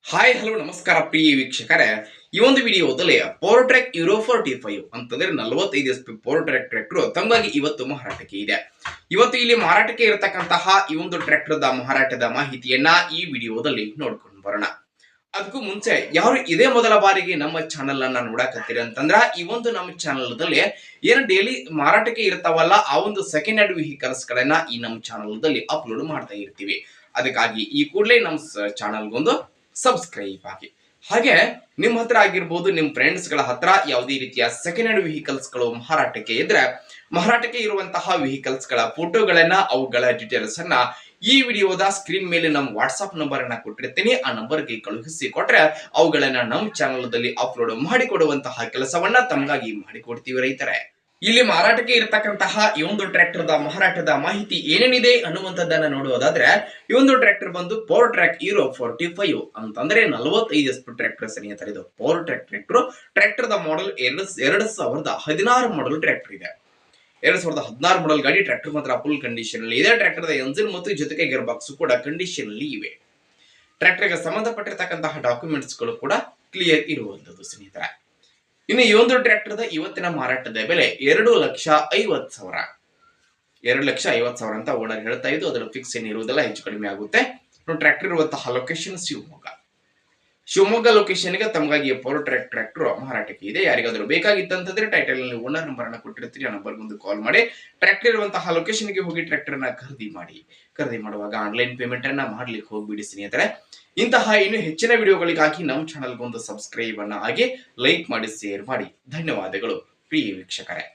Hi hello ನಮಸ್ಕಾರ ಪ್ರಿಯ ವೀಕ್ಷಕರೇ. ಈ ಒಂದು ವಿಡಿಯೋದಲ್ಲಿ ಪವರ್ ಟ್ರ್ಯಾಕ್ ಯೂರೋ 45 ಅಂತಂದ್ರೆ 45 H P power track tractor ತಮಗಾಗಿ ಇವತ್ತು ಮಾರಾಟಕ್ಕೆ ಇದೆ. ಇವತ್ತು ಇಲ್ಲಿ ಮಾರಾಟಕ್ಕೆ ಇರತಕ್ಕಂತಹ ಈ ಒಂದು ಟ್ರ್ಯಾಕ್ಟರ್ ದ ಮಾರಾಟದ ಮಾಹಿತಿಯನ್ನ ಈ ವಿಡಿಯೋದಲ್ಲಿ ನೋಡ್ಕೊಂಡು ಬರೋಣ. ಅದಕ್ಕೂ ಮುಂಚೆ ಯಾರು ಇದೇ ಮೊದಲ ಬಾರಿಗೆ ನಮ್ಮ ಚಾನೆಲ್ ಅನ್ನ ನೋಡಕತ್ತೀರಿ ಅಂತಂದ್ರ ಈ ಒಂದು ನಮ್ಮ ಚಾನೆಲ್ ದಲ್ಲಿ ಏನು ಡೈಲಿ ಮಾರಾಟಕ್ಕೆ ಇರ್ತಾವಲ್ಲ ಆ ಒಂದು ಸೆಕೆಂಡ್ ಹ್ಯಾಂಡ್ ವೆಹಿಕಲ್ಸ್ ಗಳನ್ನ ಈ ನಮ್ಮ ಚಾನೆಲ್ ದಲ್ಲಿ ಅಪ್ಲೋಡ್ ಮಾಡ್ತಾ ಇರ್ತೀವಿ. ಅದಕ್ಕಾಗಿ ಈ ಕೂಡಲೇ ನಮ್ಮ ಚಾನೆಲ್ಗೊಂದು ಸಬ್ಸ್ಕ್ರೈಬ್ ಆಗಿ. ಹಾಗೆ ನಿಮ್ಮ ಹತ್ರ ಆಗಿರ್ಬೋದು, ನಿಮ್ಮ ಫ್ರೆಂಡ್ಸ್ ಗಳ ಹತ್ರ ಯಾವುದೇ ರೀತಿಯ ಸೆಕೆಂಡ್ ಹ್ಯಾಂಡ್ ವೆಹಿಕಲ್ಸ್ ಗಳು ಮಾರಾಟಕ್ಕೆ ಇದ್ರೆ ಮಾರಾಟಕ್ಕೆ ಇರುವಂತಹ ವೆಹಿಕಲ್ಸ್ ಗಳ ಫೋಟೋಗಳನ್ನ ಅವುಗಳ ಡೀಟೇಲ್ಸ್ ಅನ್ನ ಈ ವಿಡಿಯೋದ ಸ್ಕ್ರೀನ್ ಮೇಲೆ ನಮ್ಮ ವಾಟ್ಸ್ಆಪ್ ನಂಬರ್ ಅನ್ನ ಕೊಟ್ಟಿರ್ತೀನಿ. ಆ ನಂಬರ್ಗೆ ಕಳುಹಿಸಿ ಕೊಟ್ರೆ ಅವುಗಳನ್ನ ನಮ್ಮ ಚಾನೆಲ್ ದಲ್ಲಿ ಅಪ್ಲೋಡ್ ಮಾಡಿಕೊಡುವಂತಹ ಕೆಲಸವನ್ನ ತಮಗಾಗಿ ಮಾಡಿಕೊಡ್ತೀವಿ ರೈತರೇ. ಇಲ್ಲಿ ಮಾರಾಟಕ್ಕೆ ಇರತಕ್ಕಂತಹ ಈ ಒಂದು ಟ್ರ್ಯಾಕ್ಟರ್ ದ ಮಾರಾಟದ ಮಾಹಿತಿ ಏನೇನಿದೆ ಅನ್ನುವಂಥದ್ದನ್ನ ನೋಡುವುದಾದ್ರೆ, ಈ ಒಂದು ಟ್ರ್ಯಾಕ್ಟರ್ ಬಂದು ಪವರ್ ಟ್ರ್ಯಾಕ್ ಯೂರೋ 45 ಅಂತಂದ್ರೆ 45 ಎಚ್ ಪಿ ಟ್ರ್ಯಾಕ್ಟರ್ ಸ್ನೇಹಿತರೆ. ಇದು power track tractor the model 2016 model tractor ಇದೆ. 2016 ಮಾಡೆಲ್ ಗಾಡಿ ಟ್ರ್ಯಾಕ್ಟರ್ ಮಾತ್ರ ಫುಲ್ ಕಂಡೀಷನ್ ಅಲ್ಲಿ ಇದೆ. ಟ್ರ್ಯಾಕ್ಟರ್ ದ ಎಂಜಿನ್ ಮತ್ತು ಜೊತೆಗೆ ಗೇರ್ ಬಾಕ್ಸ್ ಕೂಡ ಕಂಡೀಷನ್ ಅಲ್ಲಿ ಇವೆ. ಟ್ರ್ಯಾಕ್ಟರ್ ಗೆ ಸಂಬಂಧಪಟ್ಟಿರತಕ್ಕಂತಹ ಡಾಕ್ಯುಮೆಂಟ್ಸ್ ಗಳು ಕೂಡ ಕ್ಲಿಯರ್ ಇರುವಂತದ್ದು ಸ್ನೇಹಿತರೆ. ಇನ್ನು ಈ ಒಂದು ಟ್ರ್ಯಾಕ್ಟರ್ ದ ಇವತ್ತಿನ ಮಾರಾಟದ ಬೆಲೆ 2,50,000. 2,50,000 ಅಂತ ಓನರ್ ಹೇಳ್ತಾ ಇದ್ದು, ಅದರ ಫಿಕ್ಸ್ ಏನಿರುವುದಿಲ್ಲ, ಹೆಚ್ಚು ಕಡಿಮೆ ಆಗುತ್ತೆ. ಟ್ರ್ಯಾಕ್ಟರ್ ಇರುವಂತಹ ಲೊಕೇಶನ್ ಶಿವಮೊಗ್ಗ ಲೊಕೇಶನ್ ಗೆ ತಮಗಾಗಿ ಪವರ್ ಟ್ರ್ಯಾಕ್ ಟ್ರ್ಯಾಕ್ಟರ್ ಮಾರಾಟಕ್ಕೆ ಇದೆ. ಯಾರಿಗಾದ್ರೂ ಬೇಕಾಗಿತ್ತಂತಂದ್ರೆ ಟೈಟಲ್ ನಲ್ಲಿ ಓನರ್ ನಂಬರ್ ಅನ್ನ ಕೊಟ್ಟಿರ್ತೀರಿ. ಆ ನಂಬರ್ ಒಂದು ಕಾಲ್ ಮಾಡಿ ಟ್ರ್ಯಾಕ್ಟರ್ ಇರುವಂತಹ ಲೊಕೇಶನ್ ಗೆ ಹೋಗಿ ಟ್ರ್ಯಾಕ್ಟರ್ ನ ಖರೀದಿ ಮಾಡುವಾಗ ಆನ್ಲೈನ್ ಪೇಮೆಂಟ್ ಅನ್ನ ಮಾಡ್ಲಿಕ್ಕೆ ಹೋಗ್ಬಿಡಿ ಸ್ನೇಹಿತರೆ. ಇಂತಹ ಇನ್ನು ಹೆಚ್ಚಿನ ವಿಡಿಯೋಗಳಿಗಾಗಿ ನಮ್ಮ ಚಾನಲ್ಗೆ ಒಂದು ಸಬ್ಸ್ಕ್ರೈಬ್ ಅನ್ನ ಆಗಿ ಲೈಕ್ ಮಾಡಿ, ಶೇರ್ ಮಾಡಿ. ಧನ್ಯವಾದಗಳು ಪ್ರಿಯ ವೀಕ್ಷಕರೇ.